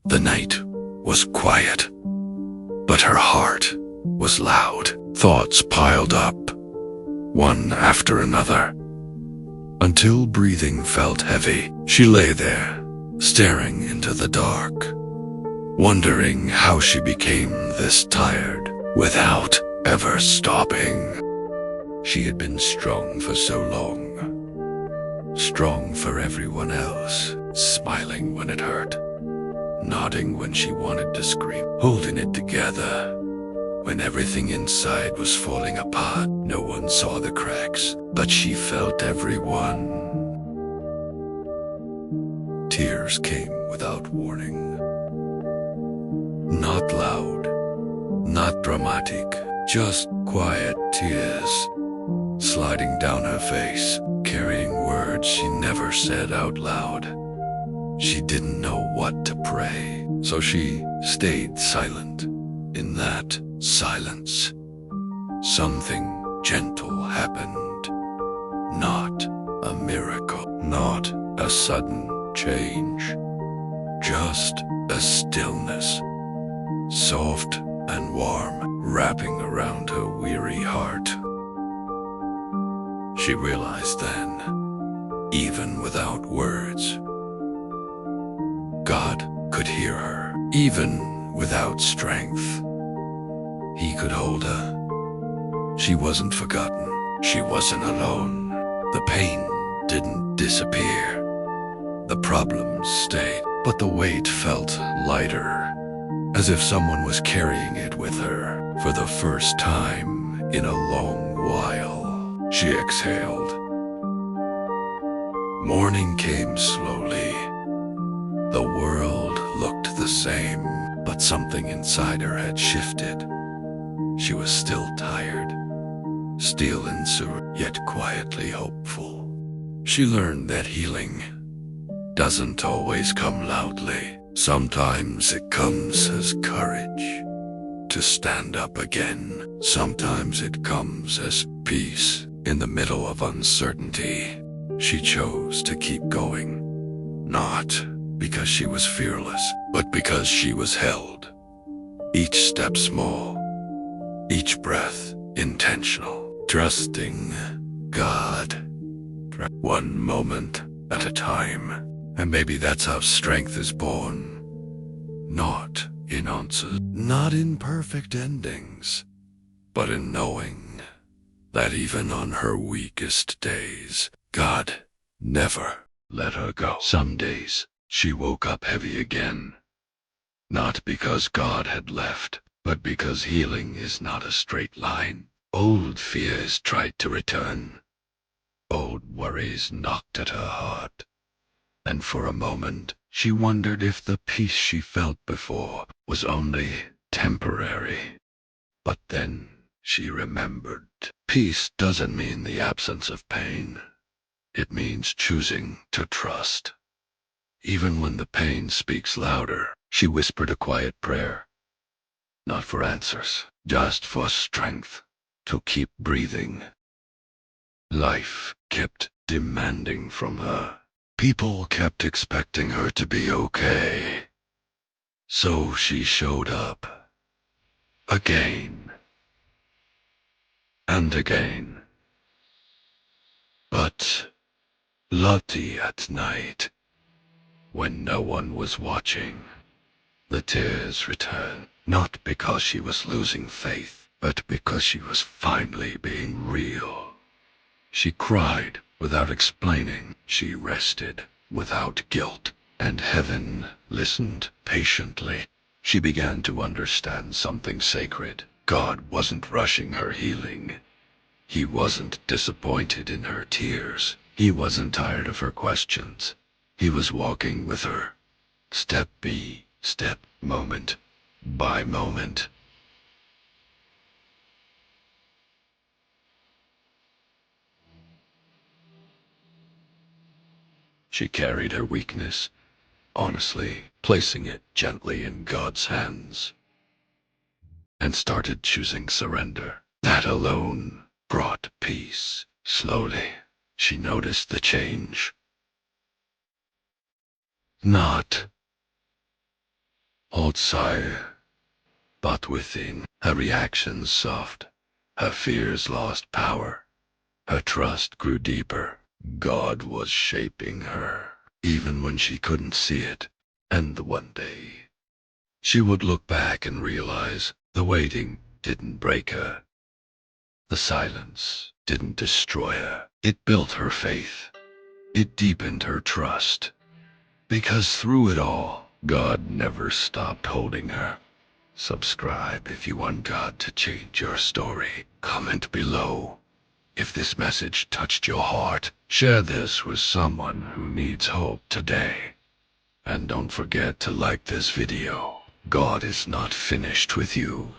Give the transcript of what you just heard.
The night was quiet, but her heart was loud. Thoughts piled up, one after another, until breathing felt heavy. She lay there, staring into the dark, wondering how she became this tired without ever stopping. She had been strong for so long, strong for everyone else, smiling when it hurt, nodding when she wanted to scream, holding it together when everything inside was falling apart. No one saw the cracks, but she felt every one. Tears came without warning. Not loud, not dramatic, just quiet tears sliding down her face, carrying words she never said out loud. She didn't know what to pray, so she stayed silent. In that silence, something gentle happened. Not a miracle, not a sudden change, just a stillness, soft and warm, wrapping around her weary heart. She realized then, even without words, God could hear her, even without strength. He could hold her. She wasn't forgotten. She wasn't alone. The pain didn't disappear. The problems stayed, but the weight felt lighter, as if someone was carrying it with her for the first time in a long while. She exhaled. Morning came slowly. The world looked the same, but something inside her had shifted. She was still tired, still insecure, yet quietly hopeful. She learned that healing doesn't always come loudly. Sometimes it comes as courage to stand up again. Sometimes it comes as peace in the middle of uncertainty. She chose to keep going, not because she was fearless, but because she was held. Each step small, each breath intentional, trusting God, one moment at a time. And maybe that's how strength is born. Not in answers, not in perfect endings, but in knowing that even on her weakest days, God never let her go. Some days, she woke up heavy again. Not because God had left, but because healing is not a straight line. Old fears tried to return. Old worries knocked at her heart. And for a moment, she wondered if the peace she felt before was only temporary. But then she remembered. Peace doesn't mean the absence of pain. It means choosing to trust. Even when the pain speaks louder, she whispered a quiet prayer. Not for answers, just for strength to keep breathing. Life kept demanding from her. People kept expecting her to be okay. So she showed up. Again. And again. But Lottie at night, when no one was watching, the tears returned. Not because she was losing faith, but because she was finally being real. She cried without explaining. She rested without guilt. And heaven listened patiently. She began to understand something sacred. God wasn't rushing her healing. He wasn't disappointed in her tears. He wasn't tired of her questions. He was walking with her, step by step, moment by moment. She carried her weakness, honestly, placing it gently in God's hands, and started choosing surrender. That alone brought peace. Slowly, she noticed the change. Not outside, but within, her reactions soft. Her fears lost power. Her trust grew deeper. God was shaping her, even when she couldn't see it. And one day, she would look back and realize the waiting didn't break her. The silence didn't destroy her. It built her faith. It deepened her trust. Because through it all, God never stopped holding her. Subscribe if you want God to change your story. Comment below if this message touched your heart. Share this with someone who needs hope today. And don't forget to like this video. God is not finished with you.